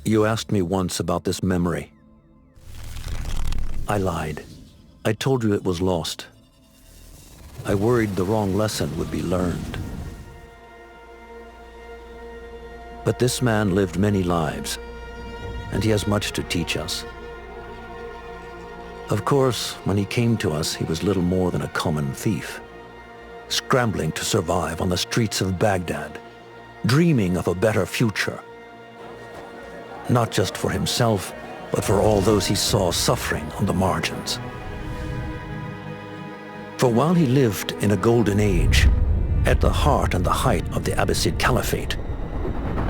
You asked me once about this memory. I lied. I told you it was lost. I worried the wrong lesson would be learned. But this man lived many lives, and he has much to teach us. Of course, when he came to us, he was little more than a common thief, scrambling to survive on the streets of Baghdad, dreaming of a better future. Not just for himself, but for all those he saw suffering on the margins. For while he lived in a golden age, at the heart and the height of the Abbasid Caliphate,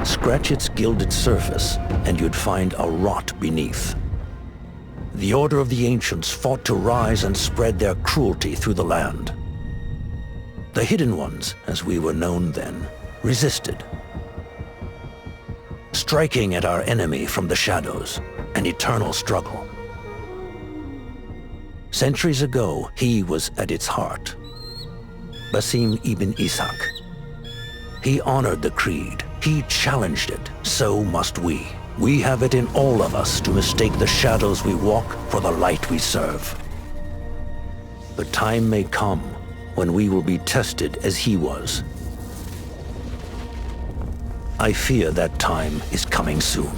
scratch its gilded surface and you'd find a rot beneath. The Order of the Ancients fought to rise and spread their cruelty through the land. The Hidden Ones, as we were known then, resisted, striking at our enemy from the shadows, an eternal struggle. Centuries ago, he was at its heart, Basim ibn Ishaq. He honored the creed, he challenged it, so must we. We have it in all of us to mistake the shadows we walk for the light we serve. The time may come when we will be tested as he was. I fear that time is coming soon.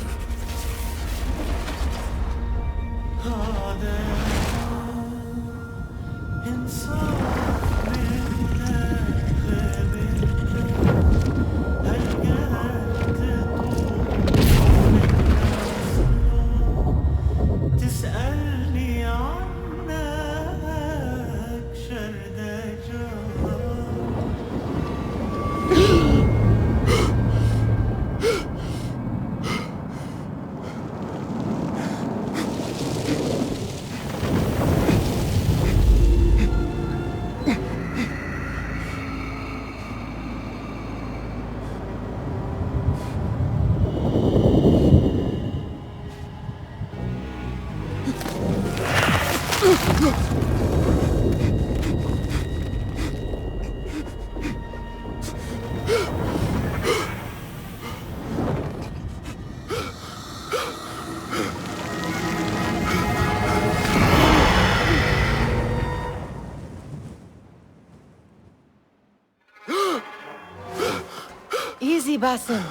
Easy, Basim.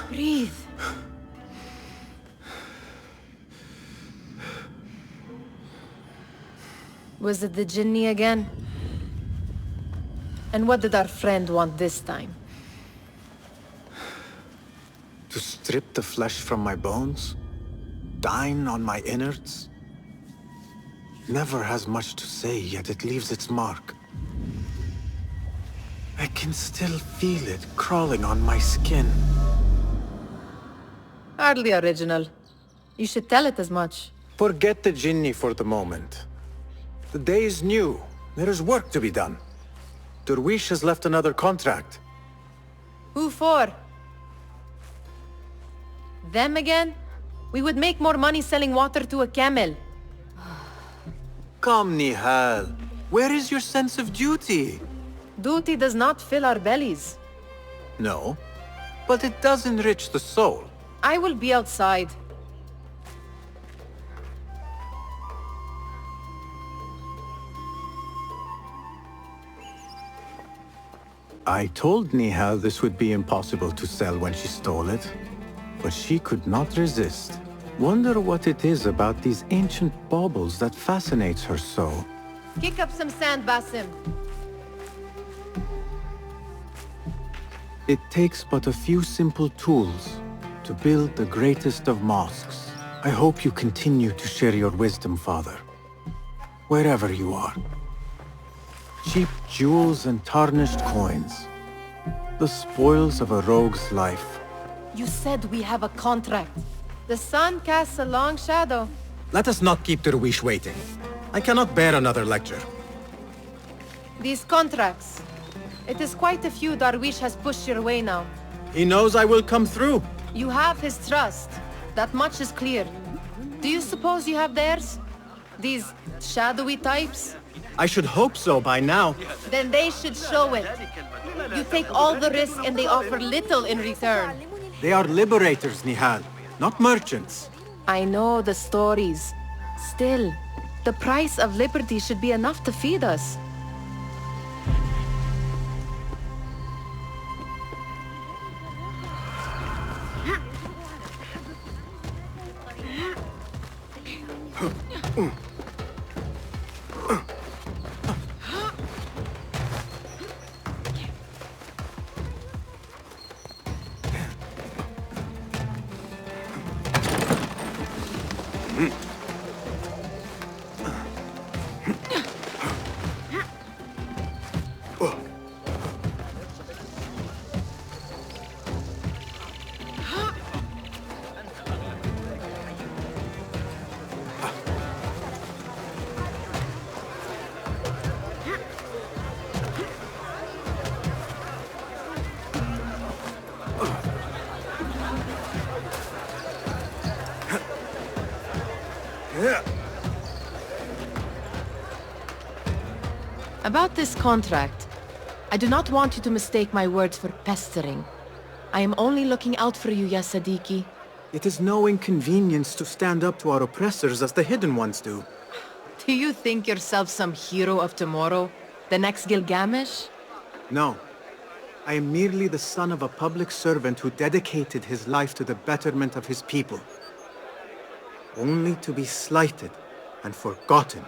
Breathe. Was it the Jinni again? And what did our friend want this time? To strip the flesh from my bones? Dine on my innards? Never has much to say, yet it leaves its mark. I can still feel it crawling on my skin. Hardly original. You should tell it as much. Forget the Jinni for the moment. The day is new. There is work to be done. Derwish has left another contract. Who for? Them again? We would make more money selling water to a camel. Come, Nihal. Where is your sense of duty? Duty does not fill our bellies. No, but it does enrich the soul. I will be outside. I told Nihal this would be impossible to sell when she stole it, but she could not resist. Wonder what it is about these ancient baubles that fascinates her so. Kick up some sand, Basim. It takes but a few simple tools to build the greatest of mosques. I hope you continue to share your wisdom, Father, wherever you are. Cheap jewels and tarnished coins. The spoils of a rogue's life. You said we have a contract. The sun casts a long shadow. Let us not keep Derwish waiting. I cannot bear another lecture. These contracts. It is quite a few Darwish has pushed your way now. He knows I will come through. You have his trust. That much is clear. Do you suppose you have theirs? These shadowy types? I should hope so by now. Then they should show it. You take all the risk and they offer little in return. They are liberators, Nihal, not merchants. I know the stories. Still, the price of liberty should be enough to feed us. About this contract, I do not want you to mistake my words for pestering. I am only looking out for you, ya Sadiki. It is no inconvenience to stand up to our oppressors as the Hidden Ones do. Do you think yourself some hero of tomorrow? The next Gilgamesh? No. I am merely the son of a public servant who dedicated his life to the betterment of his people. Only to be slighted and forgotten.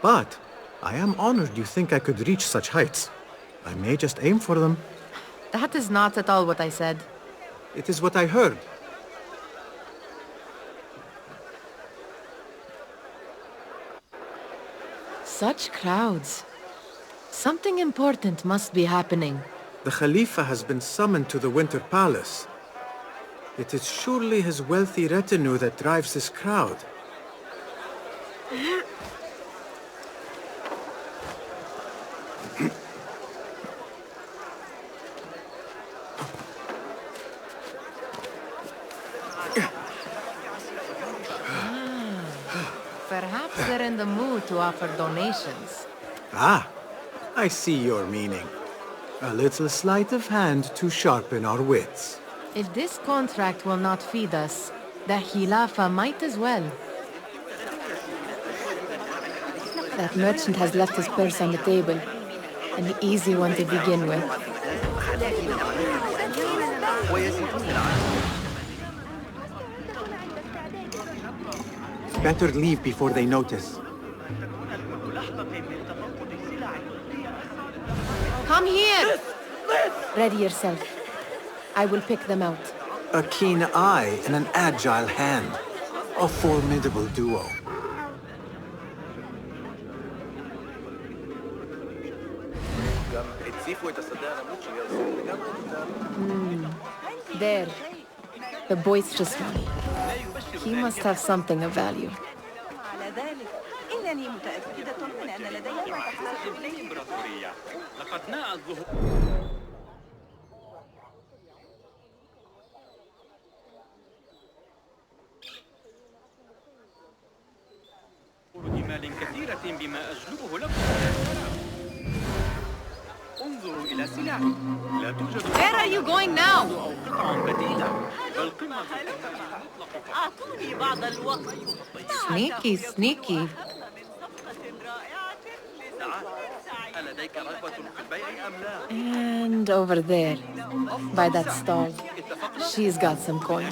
But I am honored you think I could reach such heights. I may just aim for them. That is not at all what I said. It is what I heard. Such crowds. Something important must be happening. The Khalifa has been summoned to the Winter Palace. It is surely his wealthy retinue that drives this crowd. Perhaps they're in the mood to offer donations. Ah, I see your meaning. A little sleight of hand to sharpen our wits. If this contract will not feed us, the Khilafa might as well. That merchant has left his purse on the table. An easy one to begin with. Better leave before they notice. Come here! Ready yourself. I will pick them out. A keen eye and an agile hand. A formidable duo. There. The boisterous one. He must have something of value. Where are you going now? Sneaky, sneaky. And over there, by that stall, she's got some coin.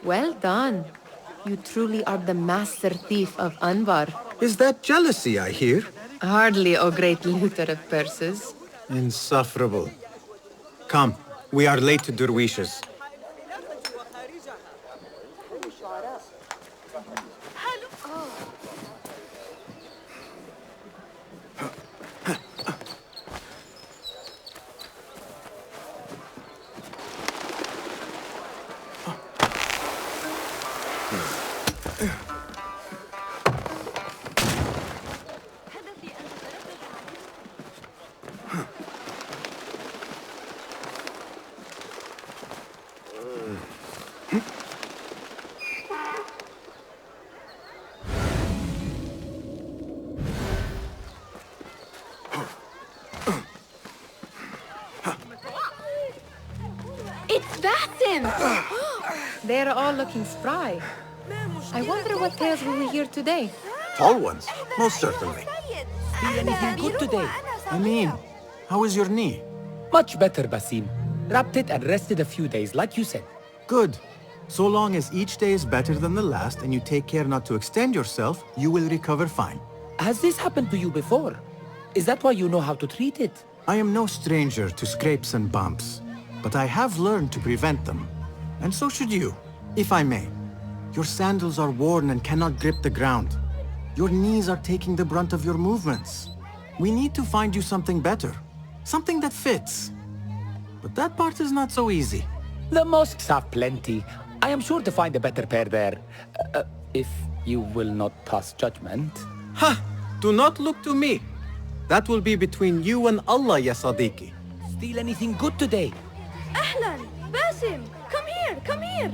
Well done. You truly are the master thief of Anbar. Is that jealousy I hear? Hardly, O great looter of purses. Insufferable. Come, we are late to Derwishes. in. They're all looking spry. I wonder what tales we will hear today. Tall ones, most certainly. Feel anything good today? I mean, how is your knee? Much better, Basim. Wrapped it and rested a few days, like you said. Good. So long as each day is better than the last and you take care not to extend yourself, you will recover fine. Has this happened to you before? Is that why you know how to treat it? I am no stranger to scrapes and bumps, but I have learned to prevent them. And so should you, if I may. Your sandals are worn and cannot grip the ground. Your knees are taking the brunt of your movements. We need to find you something better. Something that fits. But that part is not so easy. The mosques have plenty. I am sure to find a better pair there. If you will not pass judgment. Ha! Do not look to me. That will be between you and Allah, ya Sadiqi. Steal anything good today? Ahlan! Basim! Come here! Come here!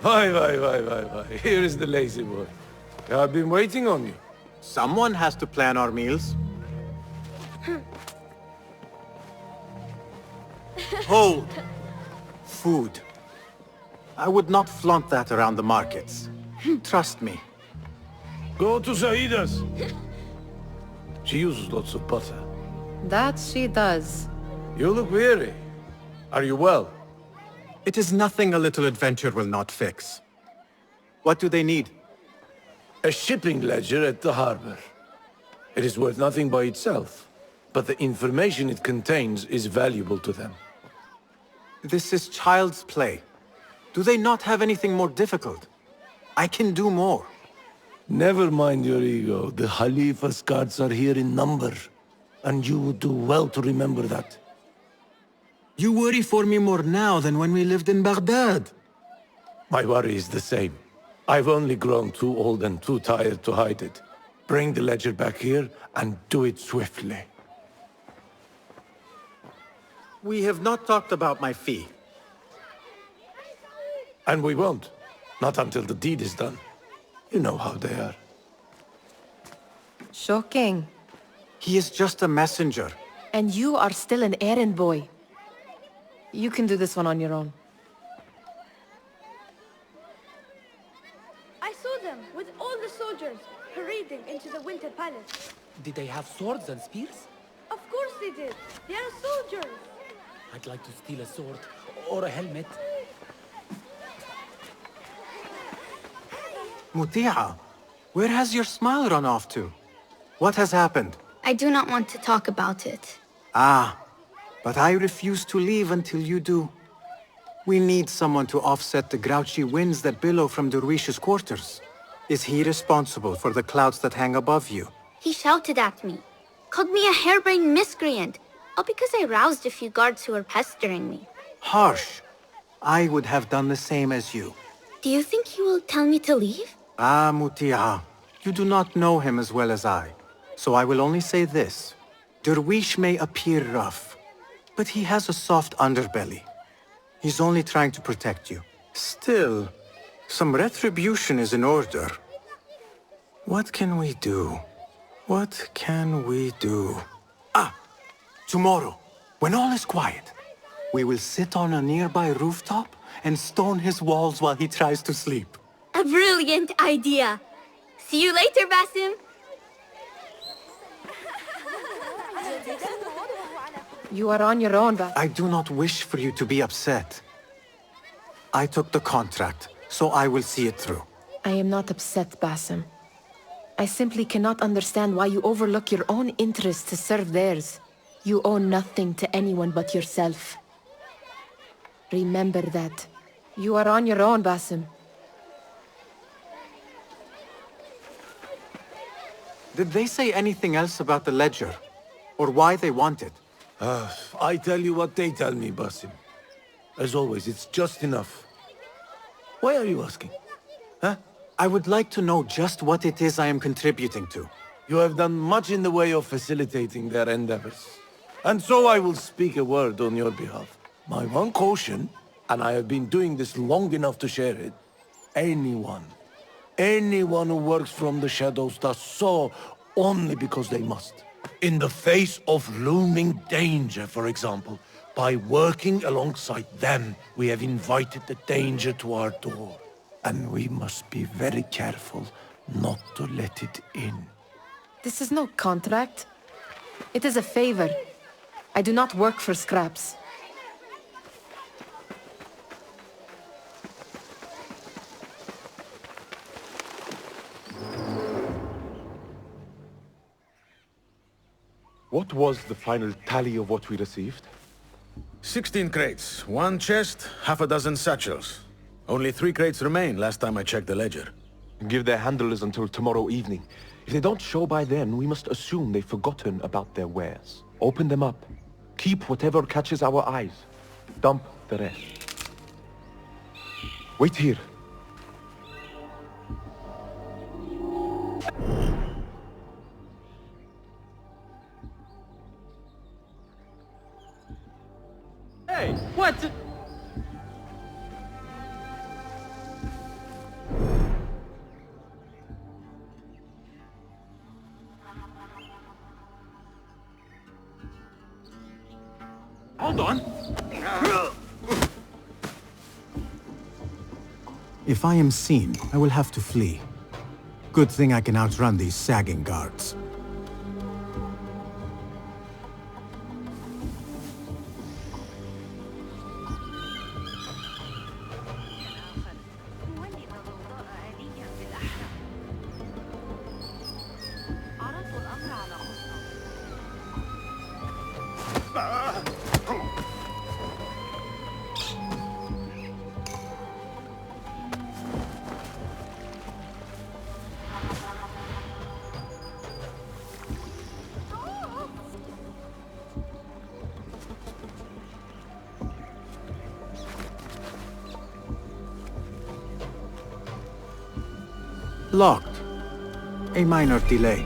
Why. Here is the lazy boy. I've been waiting on you. Someone has to plan our meals. Hold. Food. I would not flaunt that around the markets. Trust me. Go to Saida's. She uses lots of butter. That she does. You look weary. Are you well? It is nothing a little adventure will not fix. What do they need? A shipping ledger at the harbor. It is worth nothing by itself, but the information it contains is valuable to them. This is child's play. Do they not have anything more difficult? I can do more. Never mind your ego. The Khalifa's guards are here in number, and you would do well to remember that. You worry for me more now than when we lived in Baghdad. My worry is the same. I've only grown too old and too tired to hide it. Bring the ledger back here, and do it swiftly. We have not talked about my fee. And we won't. Not until the deed is done. You know how they are. Shocking. He is just a messenger. And you are still an errand boy. You can do this one on your own. I saw them with all the soldiers parading into the Winter Palace. Did they have swords and spears? Of course they did. They are soldiers. I'd like to steal a sword or a helmet. Muti'a, where has your smile run off to? What has happened? I do not want to talk about it. Ah, but I refuse to leave until you do. We need someone to offset the grouchy winds that billow from Derwish's quarters. Is he responsible for the clouds that hang above you? He shouted at me, called me a harebrained miscreant, all because I roused a few guards who were pestering me. Harsh. I would have done the same as you. Do you think he will tell me to leave? Ah, Muti'a, you do not know him as well as I. So I will only say this. Derwish may appear rough, but he has a soft underbelly. He's only trying to protect you. Still, some retribution is in order. What can we do? What can we do? Ah! Tomorrow, when all is quiet, we will sit on a nearby rooftop and stone his walls while he tries to sleep. A brilliant idea. See you later, Basim. You are on your own, I do not wish for you to be upset. I took the contract, so I will see it through. I am not upset, Basim. I simply cannot understand why you overlook your own interests to serve theirs. You owe nothing to anyone but yourself. Remember that. You are on your own, Basim. Did they say anything else about the ledger? Or why they want it? I tell you what they tell me, Basim. As always, it's just enough. Why are you asking? Huh? I would like to know just what it is I am contributing to. You have done much in the way of facilitating their endeavors. And so I will speak a word on your behalf. My one caution, and I have been doing this long enough to share it, anyone who works from the shadows does so only because they must. In the face of looming danger, for example, by working alongside them, we have invited the danger to our door. And we must be very careful not to let it in. This is no contract. It is a favor. I do not work for scraps. What was the final tally of what we received? 16 crates, 1 chest, half a dozen satchels. Only 3 crates remain last time I checked the ledger. Give their handlers until tomorrow evening. If they don't show by then, we must assume they've forgotten about their wares. Open them up. Keep whatever catches our eyes. Dump the rest. Wait here. Hey, what? Hold on. If I am seen, I will have to flee. Good thing I can outrun these sagging guards. Locked. A minor delay.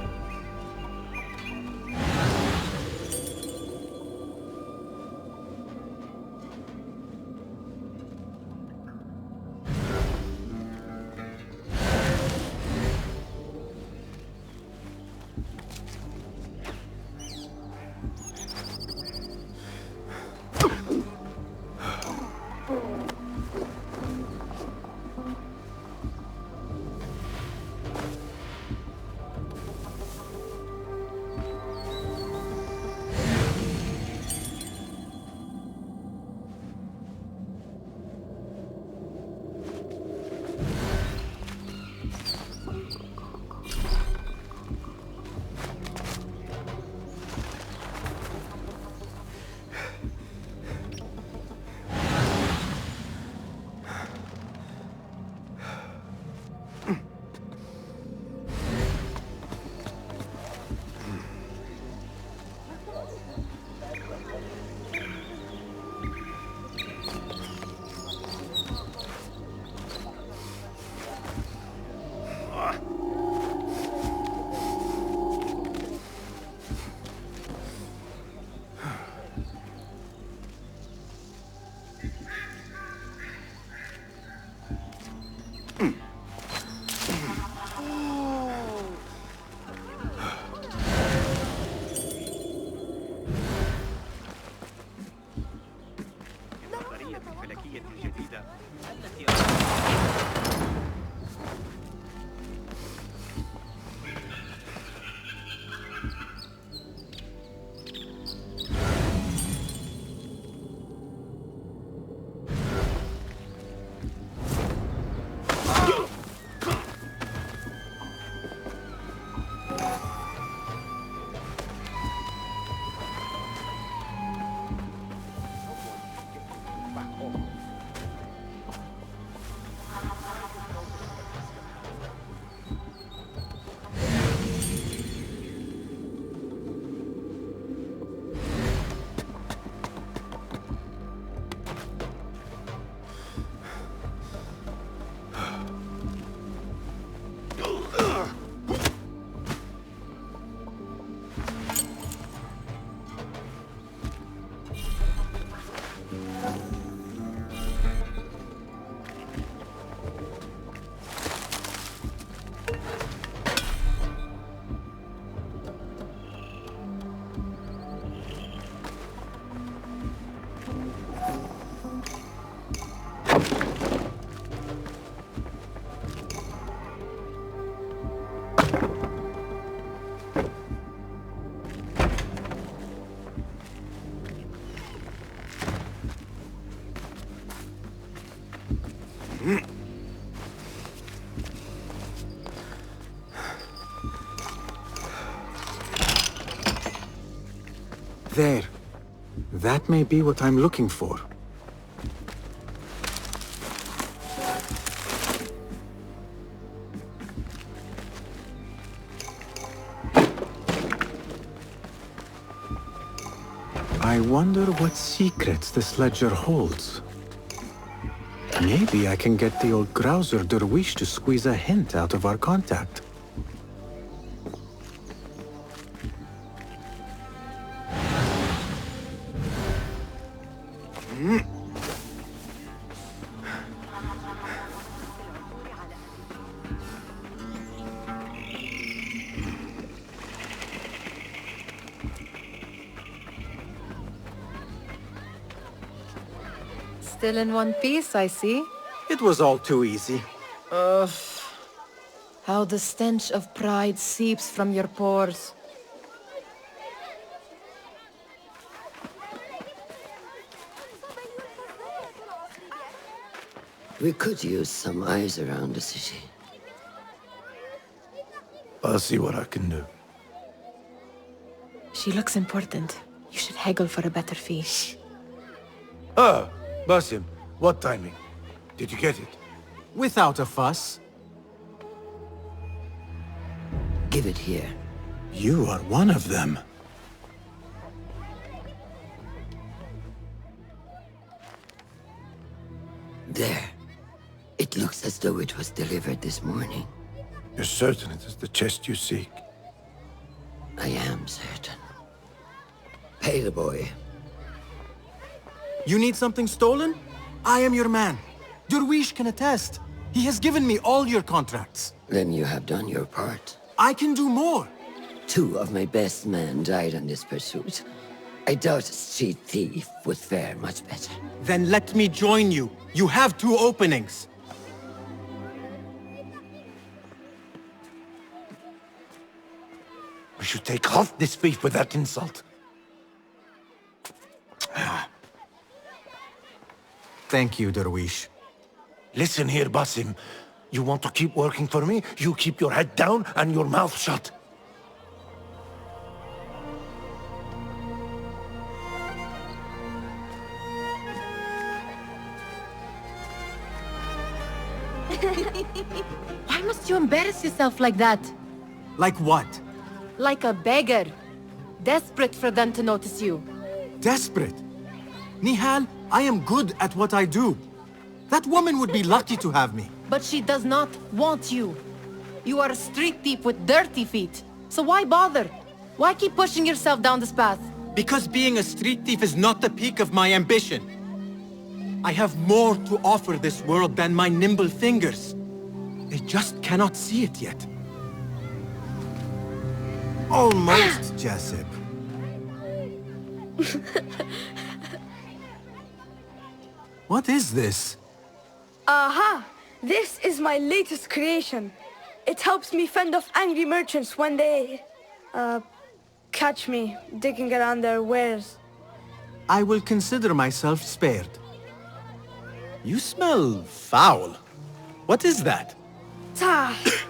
There. That may be what I'm looking for. I wonder what secrets this ledger holds. Maybe I can get the old grouser Derwish to squeeze a hint out of our contact. Still in one piece, I see. It was all too easy. How the stench of pride seeps from your pores. We could use some eyes around the city. I'll see what I can do. She looks important. You should haggle for a better fee. Ah, Basim, what timing? Did you get it? Without a fuss. Give it here. You are one of them. There. It looks as though it was delivered this morning. You're certain it is the chest you seek? I am certain. Pay the boy. You need something stolen? I am your man. Derwish can attest. He has given me all your contracts. Then you have done your part. I can do more. 2 of my best men died on this pursuit. I doubt a street thief would fare much better. Then let me join you. You have 2 openings. We should take off this thief with that insult. Thank you, Derwish. Listen here, Basim. You want to keep working for me? You keep your head down and your mouth shut. Why must you embarrass yourself like that? Like what? Like a beggar. Desperate for them to notice you. Desperate? Nihal, I am good at what I do. That woman would be lucky to have me. But she does not want you. You are a street thief with dirty feet. So why bother? Why keep pushing yourself down this path? Because being a street thief is not the peak of my ambition. I have more to offer this world than my nimble fingers. They just cannot see it yet. Almost, Jessup. What is this? Aha! This is my latest creation. It helps me fend off angry merchants when they... catch me digging around their wares. I will consider myself spared. You smell foul. What is that?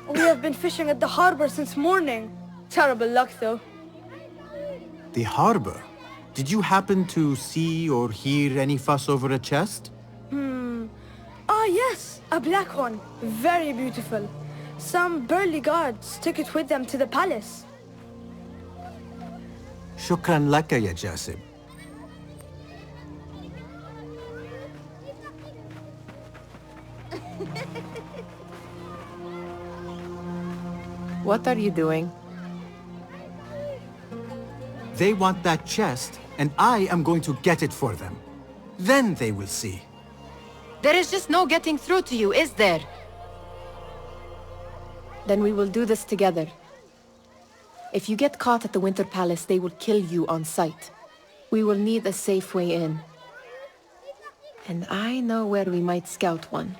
We have been fishing at the harbor since morning. Terrible luck, though. The harbor? Did you happen to see or hear any fuss over a chest? Ah, yes, a black one. Very beautiful. Some burly guards took it with them to the palace. Shukran laka, ya Jasib. What are you doing? They want that chest, and I am going to get it for them. Then they will see. There is just no getting through to you, is there? Then we will do this together. If you get caught at the Winter Palace, they will kill you on sight. We will need a safe way in. And I know where we might scout one.